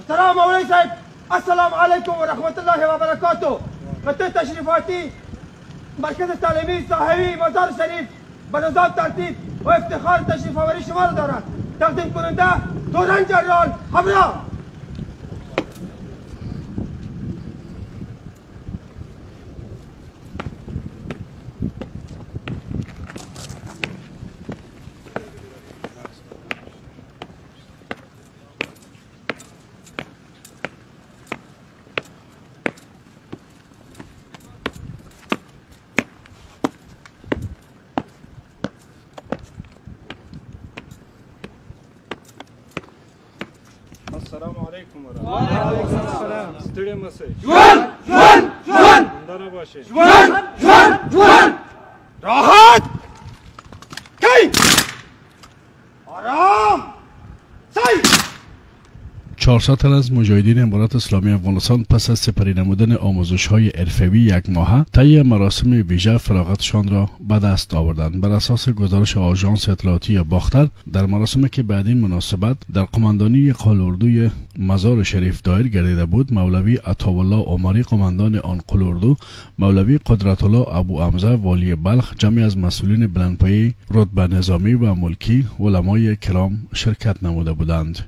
محترم مولوی صاحب السلام علیکم و رحمت الله و برکاته. خطه تشریفاتی مرکز تعلیمی صاحبی مزار شریف به نظام ترتیب و افتخار تشریف آوری شما را دارد. تقدیم کننده تورن جنرال همراه. السلام علیکم و رحمت الله. ستړي مشه. جوان زنده باشید. جوان راحت کی آرام 400 تن از مجاهدین امارات اسلامی افغانستان پس از سپری نمودن آموزش‌های حرفه‌ای یک ماهه طی مراسم ویژه فراغتشان را به دست آوردند. بر اساس گزارش آژانس اطلاعاتی باختر، در مراسمی که بعد این مناسبت در قماندانی قلاردوی مزار شریف دایر گردیده بود، مولوی عطاالله عمری قماندان آن قلاردو، مولوی قدرت الله ابو حمزه والی بلخ، جمعی از مسئولین بلندپایه رتبه نظامی و ملکی، علمای کرام شرکت نموده بودند.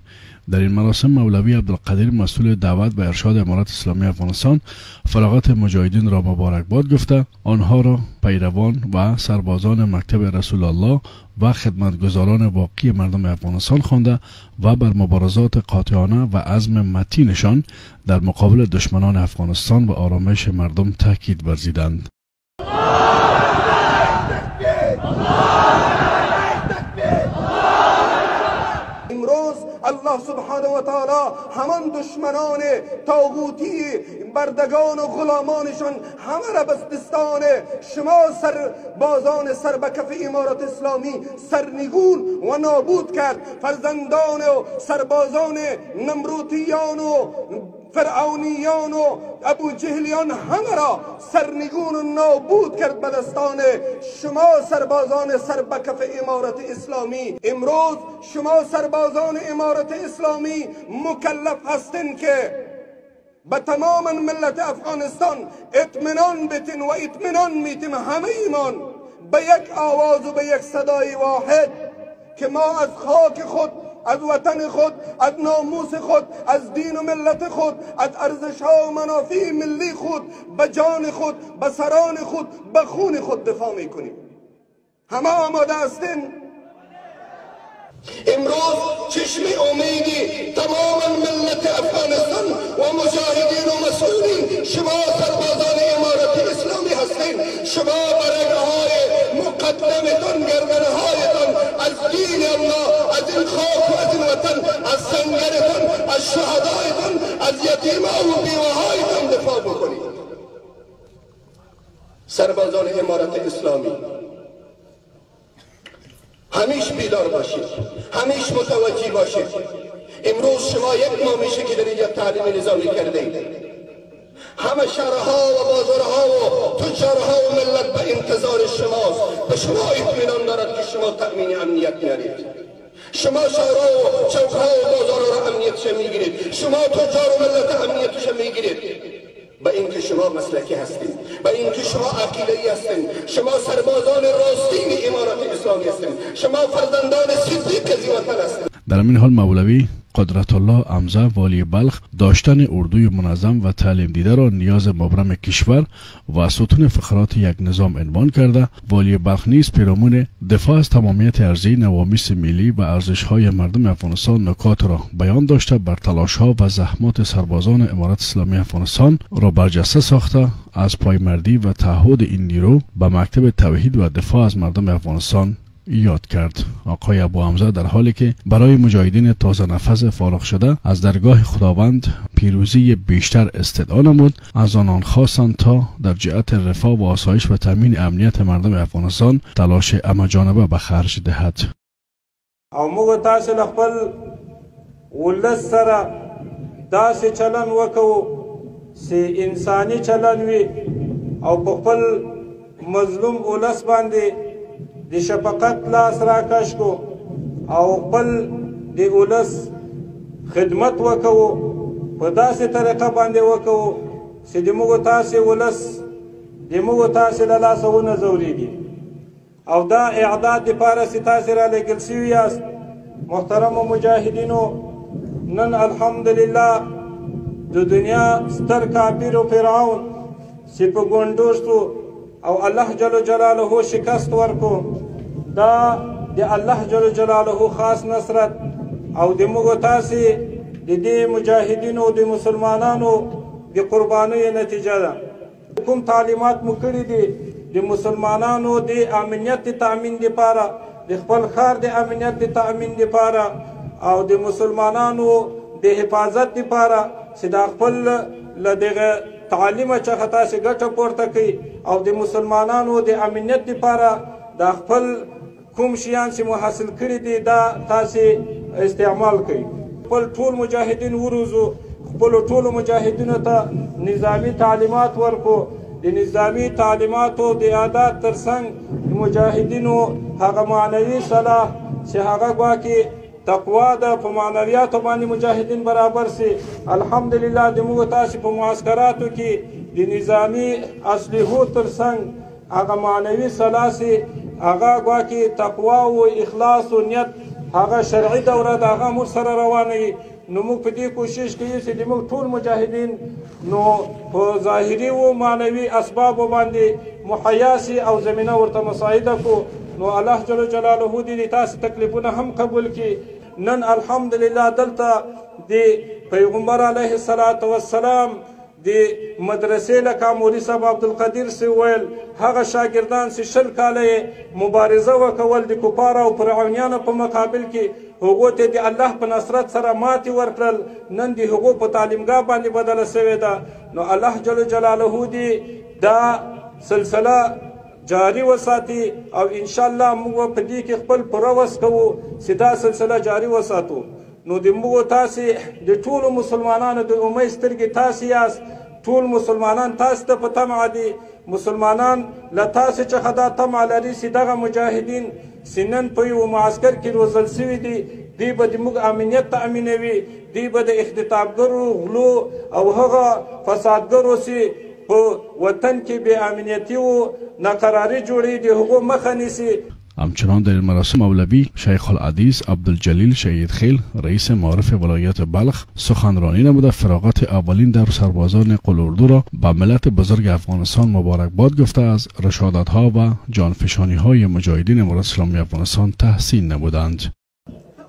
در این مراسم مولوی عبدالقدیر مسئول دعوت و ارشاد امارات اسلامی افغانستان فراغت مجاهدین را مبارکباد گفته آنها را پیروان و سربازان مکتب رسول الله و خدمتگزاران واقعی مردم افغانستان خوانده و بر مبارزات قاطعانه و عزم متینشان در مقابل دشمنان افغانستان و آرامش مردم تاکید ورزیدند. الله سبحانه و تعالی همان دشمنان طاغوتی بردگان و غلامانشان همه را بستستان شما سربازان سر به کف امارت اسلامی سرنگون و نابود کرد. فرزندان و سربازان نمروتیان و فرعونیان و ابو جهلیان همه را سرنگون و نابود کرد به دستان شما سربازان سر به کف امارت اسلامی. امروز شما سربازان امارت اسلامی مکلف هستین که به تمام ملت افغانستان اطمینان بتین و اطمینان میتیم همه ایمان به یک آواز و به یک صدای واحد که ما از خاک خود، از وطن خود، از ناموس خود، از دین و ملت خود، از ارزش‌ها و منافع ملی خود، به جان خود، به سران خود، به خون خود دفاع میکنیم. همه آماده هستین؟ امروز چشم امیدی تمام ملت افغانستان و مجاهدین و مسئولین شما سربازان امارت اسلامی هستین. شما برگهای مقدمتان، گردنهایتان از دین الله، از این خاک و از این وطن، از سنگرتان، از شهدایتان، از یتیمان و بیوهایتان دفاع بکنید. سربازان امارت اسلامی همیش بیدار باشید، همیش متوجه باشید. امروز شما یک ماه میشه که در اینجا تعلیم نظامی کرده اید. همه شهرها و بازارها و تجارها و ملت به انتظار شماست. به شما اطمینان دارد که شما تأمین امنیت میارید. شما شهرها و چوکها و بازارها را امنیتش میگیرید. شما تجار و ملت امنیتش میگیرید. به اینکه شما مسلکی هستید، به اینکه شما عقیده‌ای هستید، شما سربازان راستین امارت اسلامی هستید، شما فرزندان صدیق از وطن هستید. در این حال مولوی قدرت الله حمزه والی بلخ داشتن اردوی منظم و تعلیم دیده را نیاز مبرم کشور و ستون فقرات یک نظام عنوان کرده. والی بلخ نیز پیرامون دفاع از تمامیت ارضی، نوامیس ملی و ارزش‌های مردم افغانستان نکات را بیان داشته بر تلاش‌ها و زحمات سربازان امارت اسلامی افغانستان را برجسته ساخته از پایمردی و تعهد این نیرو به مکتب توحید و دفاع از مردم افغانستان یاد کرد. آقای ابو حمزه در حالی که برای مجاهدین تازه نفس فارغ شده از درگاه خداوند پیروزی بیشتر استدعا نمود، از آنان خواستند تا در جهت رفاه و آسایش و تامین امنیت مردم افغانستان تلاش همه‌جانبه به خرج دهد. او موږ تاسو له خپل ولس سره داسې چلن وکړو چې انساني چلن وي او په خپل مظلوم ولس باندې د شفقت لاس راکش کو او خپل د ولس خدمت وکړو په داسې طریقه باندې وکړو چې د موږ تاسې ولس د موږ تاسې له لاسه ونه ځورېږي او دا اعداد دپاره چې تاسې رالېږل شوي یاست محترمو مجاهدینو نن الحمدلله د دنیا ستر کافر و فرعون چې په ګونډو شو او الله جل جلاله شکست ورکو دا د الله جل جلاله خاص نصرت او د موږ تاسې د دې مجاهدینو د مسلمانانو د قربانیو نتیجه ده کوم تعلیمات مو کړي دي د مسلمانانو د امنیت د تأمین لپاره د خپل ښار د امنیت د تأمین لپاره او د مسلمانانو د حفاظت لپاره چې دا خپل له دغه تعلیمه څخه تاسې ګټه پورته کوي او د مسلمانانو د امنیت لپاره دا خپل کوم شیان چې مو حاصل کړي دي دا تاسې استعمال کوي خپل ټول مجاهدین وروزو خپلو ټولو مجاهدینو ته نظامي تعلیمات ورکو د نظامي تعلیماتو د اعداد ترڅنګ د مجاهدینو هغه معنوي صلاح چې هغه ګواکې تقوا ده په معنویاتو باندې مجاهدین برابر سي الحمدلله د موږ تاسې په معسکراتو کې د نظامي اسلحو ترڅنګ هغه معنوي صلاح سي هغه ګواکې تقوا او اخلاص او نیت هغه شرعي دوره ده هغه موږ سره روانه وي نو موږ په دې کوشش کوو چې د موږ ټول مجاهدین نو په ظاهري او معنوي اسبابو باندې مهیا سي او زمینه ورته مساعده کو نو الله جل جلاله دې تاسو تکلیفونه هم قبول کړي نن الحمدلله دلته د پیغمبر علیه الصلاة والسلام د مدرسې لکه مولوي صاحب عبدالقدیر سی ویل هغه شاګردان چې 20 کاله مبارزه وکول د کفارو او فرعونیانو په مقابل کې هغو ته د الله په نصرت سره ماتې ورکړل نن د هغو په تعلیمګاه باندې بدله سوې ده نو الله جل جلاله دې دا سلسله جاری وساتي او انشاءالله موږ په دې کې خپل پوره وس کوو چې دا سلسله جاری وساتو نو د موږ تاسې د ټولو مسلمانانو د امید سترګې تاسې یاست ټول مسلمانان تاسو ته په طمع دي مسلمانان له تاسې څخه دا طمع لري چې دغه مجاهدین چې نن په یو معسکر کې روزل شوي دي دوی به زموږ امنیت تأمینوي دوی به د اختطافګرو غلو او هغه فسادګرو چې په وطن کې بې امنیتي و ناقراري جوړوي د هغو مخه نیسي همچنان در مراسم مولوی شیخ العزیز عبدالجلیل شهید خیل رئیس معارف ولایت بلخ سخنرانی نموده فراغت اولین در سربازان قلاردو را به ملت بزرگ افغانستان مبارکباد گفته از رشادت ها و جانفشانی های مجاهدین امارت اسلامی افغانستان تحسین نمودند.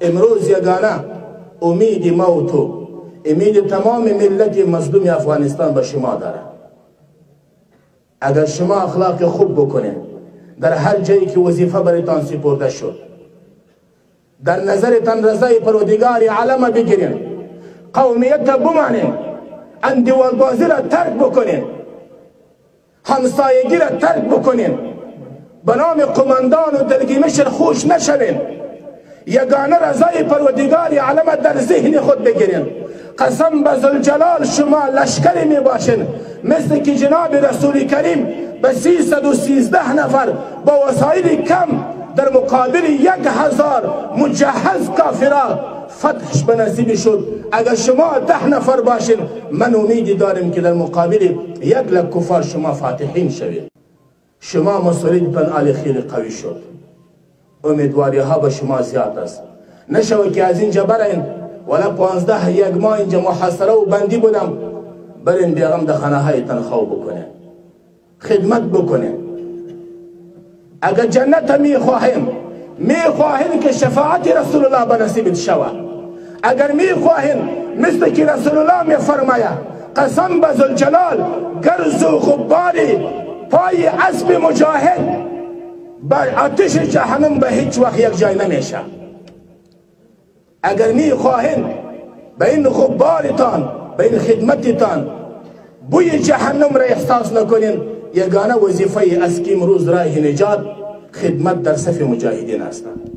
امروز یگانه امید ما و تو امید تمام ملت مظلوم افغانستان به شما داره اگر شما اخلاق خوب بکنید در هر جایی که وظیفه برایتان سپرده شد در نظرتان رضای پروردگار عالم بگیرین قومیت را بمانین اندیوالبازی را ترک بکنین همسایگی را ترک بکنین به نام قماندان و دلگیمش خوش نشوین یگانه رضای پروردگار عالم در ذهن خود بگیرین قسم به ذوالجلال شما لشکری می باشین مثل که جناب رسول کریم به 313 نفر با وسایل کم در مقابل 1000 مجهز کافرها فتحش به نصیب شد اگر شما 10 نفر باشین من امیدی دارم که در مقابل 1 لک کفار شما فاتحین شوید شما مسئولیتتان عالی خیلی قوی شد امیدواری ها به شما زیاد است نشوه که از اینجا برین ولی 15 یک ماه اینجا محاصره و بندی بودم برین بیغم در خانه هایتان خواب بکنه خدمت بکنه اگر جنت میخواهیم که شفاعت رسول الله به نصیبت شوه اگر میخواهیم مثل که رسول الله میفرماید قسم به ذوالجلال گرز و غباری پای اسب مجاهد بر آتش جهنم به هیچ وقت یک جای نمیشه اگر میخواهیم به این غبارتان به این خدمتتان بوی جهنم را احساس نکنین یگانه وظیفه از که امروز راه نجات خدمت در صف مجاهدین هستند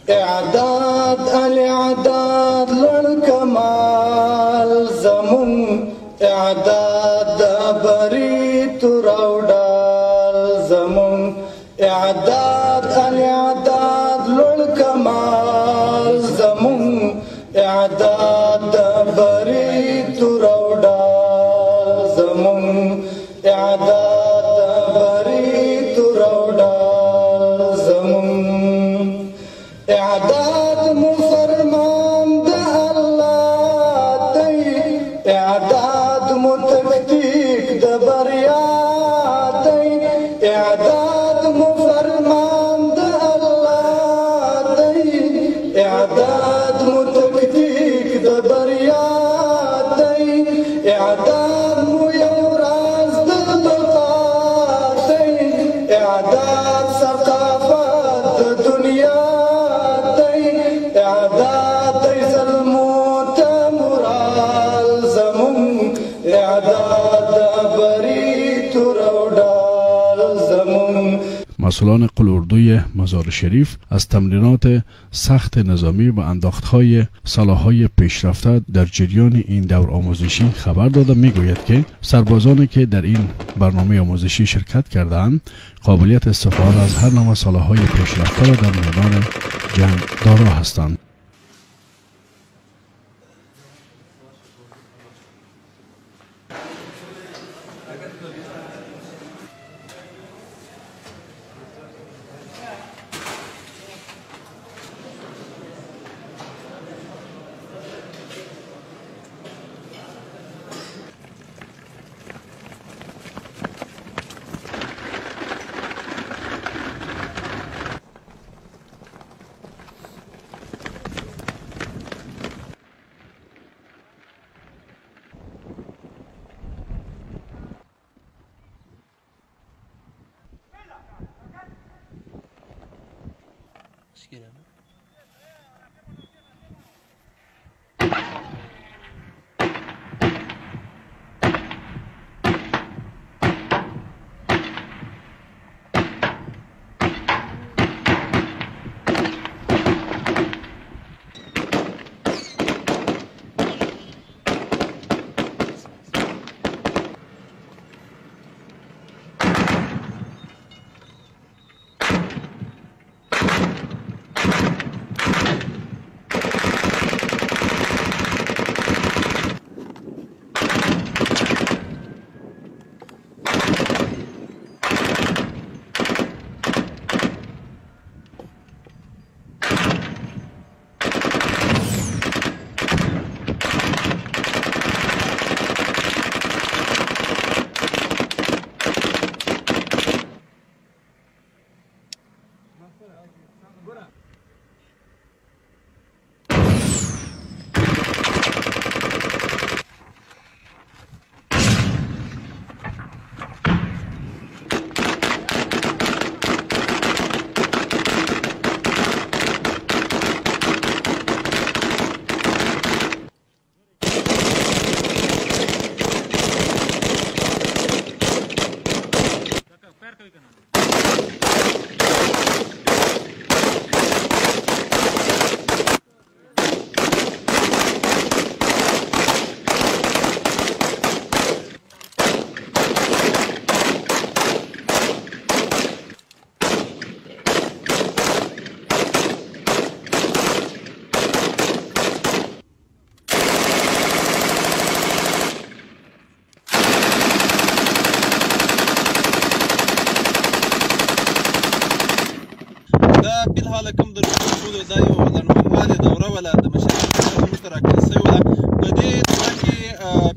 اعداد الاعداد للکمال زمون اعداد بری تو راوډال زمون اعداد الاعداد للکمال زمون اعداد بری اعداد مو فرمان د الله دی اعداد مو تکتیک د بریا دی اعداد مو یو راز د بقا دی اعداد ثقافت د دنیا دی اعداد دی ظلمو ته مرال زمون اعداد بری مسئولان قلاردوی مزار شریف از تمرینات سخت نظامی و انداختهای سلاح‌های پیشرفته در جریان این دور آموزشی خبر داده میگوید که سربازانی که در این برنامه آموزشی شرکت کردند قابلیت استفاده از هر نوع سلاح‌های پیشرفته را در میدان جنگ دارا هستند.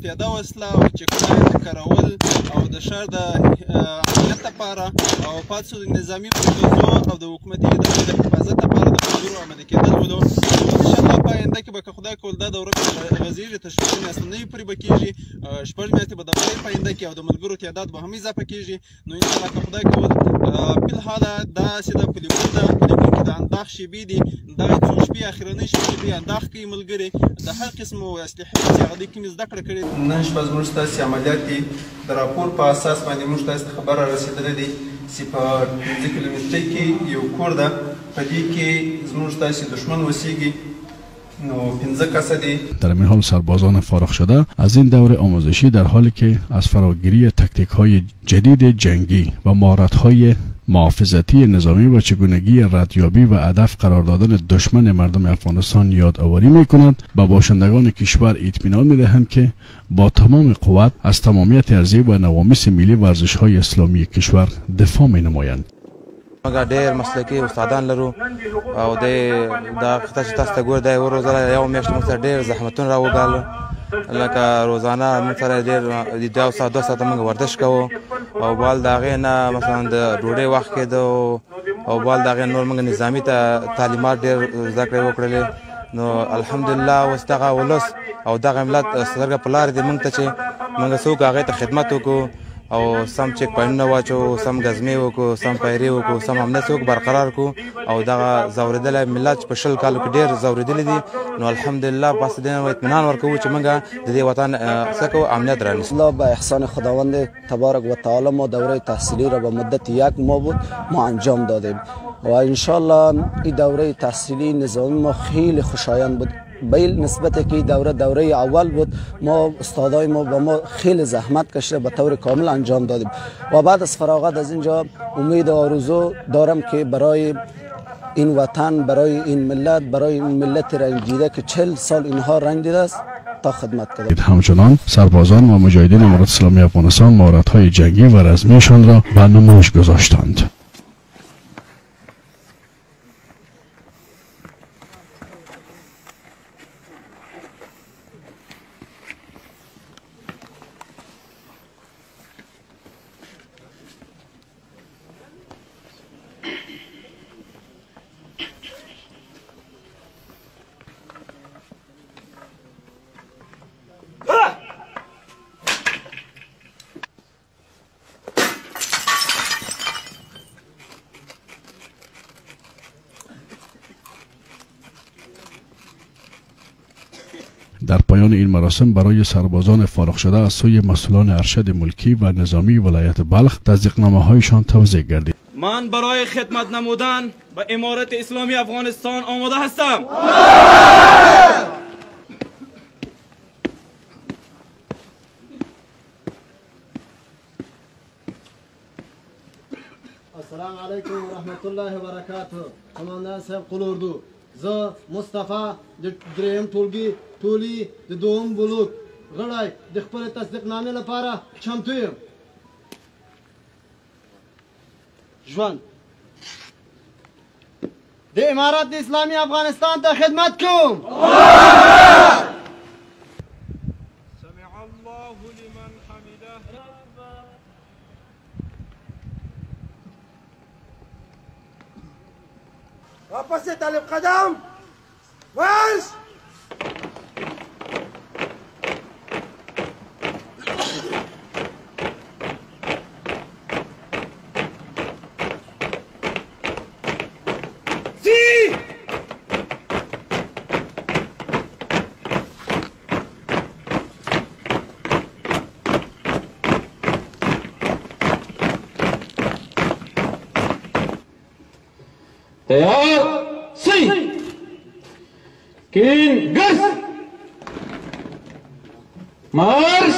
پیاده وسله او چکپاینټ کارول او د ښار د امنیت لپاره او پاتې د نظامي پروسو او د حکومتي ادارو د حفاظت لپاره د ملګرو عملي کېدل ولو انشاءالله په آینده کې به که خدای کول دا دوره غځېږي تر شپږ میاشتې نوي پورې به کېږي شپږ میاشتې به د بلې په آینده کې او د ملګرو تعداد به هم اضافه کېږي نو انشاءالله که خدای کول فلحاله داسې ده په لیکون کې د انداخ شیبې دي دغه څو شپې اخرنۍ شپې چې دوی انداخ کوي ملګري د هر قسمو اسلحې چې هغه دوی کومې زده کړه کړې نن شپه زموږ ستاسې عملیات دي د راپور په اساس باندې موږ تاسې ته خبر را رسېدلی دی چې په 15 کیلومترۍ کې یو کور ده په دې کې زموږ ستاسې دشمن اوسېږي در این حال سربازان فارغ شده از این دوره آموزشی در حالی که از فراگیری تکتیک های جدید جنگی و مهارت های محافظتی نظامی و چگونگی ردیابی و هدف قرار دادن دشمن مردم افغانستان یادآوری می‌کنند و باشندگان کشور اطمینان می‌دهند که با تمام قوت از تمامیت ارضی و نوامیس ملی ورزش‌های اسلامی کشور دفاع می‌نمایند. مګر ډېر مسلکي استادان لرو او دا خطه چې تاسو ته ګور دی وروزله یو میاشت موږ ته ډېر زحمتونه راوګالو لکه روزانه موږ سره ډېر د 2 ساعته موږ ورزش کوو او بال د هغې نه مثلا د ډوډۍ وخت کېده او بال د هغې نور موږ نظامي تعلیمات ډېر زده کړې وکړلې. نو الحمدلله اوس دغه ولس او دغه ملت سترګه په لارې دی موږ ته چې موږ څوک هغې ته خدمت وکړو او سم چیک پاینټونه واچو، سم ګزمې وکړو، سم پیرې وکړو، سم امنیت څوک برقرار کړو او دغه ځورېدلی ملت په 20 کالو کې ډېر ځورېدلی دي. نو الحمدلله پس دې نه اطمینان ورکوو چې موږ د دې وطن څه کوو امنیت رانیسو. الله به احسان خداوند تبارک و تعالی ما دوره تحصیلی را به مدت 1 ماه بود ما انجام دادیم و انشالله این دوره تحصیلی نظامی ما خیلی خوشایند بود. بیل نسبت که دوره اول بود ما استادای ما با ما خیلی زحمت کشیده به طور کامل انجام دادیم و بعد از فراغت از اینجا امید و آرزو دارم که برای این وطن، برای این ملت، برای این ملت رنجیده که 40 سال اینها رنجیده است تا خدمت کنم. همچنان سربازان و مجاهدین امارات اسلامی افغانستان مهارت‌های جنگی و رزمیشان را به نمایش گذاشتند. در پایان این مراسم برای سربازان فارغ شده از سوی مسئولان ارشد ملکی و نظامی ولایت بلخ تصدیقنامه هایشان توزیع گردید. من برای خدمت نمودن به امارت اسلامی افغانستان آماده هستم. السلام علیکم و رحمت الله و برکاته. قماندان صاحب قلوردو، زه مصطفی د دریم ټولګي د دوم بلوک غړی د خپل تصدیقنامې لپاره چمتو یم. ژوند د امارت اسلامي افغانستان ته خدمت کوم. سمع الله لمن حمده. واپس طالب قدم مارش. تیار سی کین گس مارش.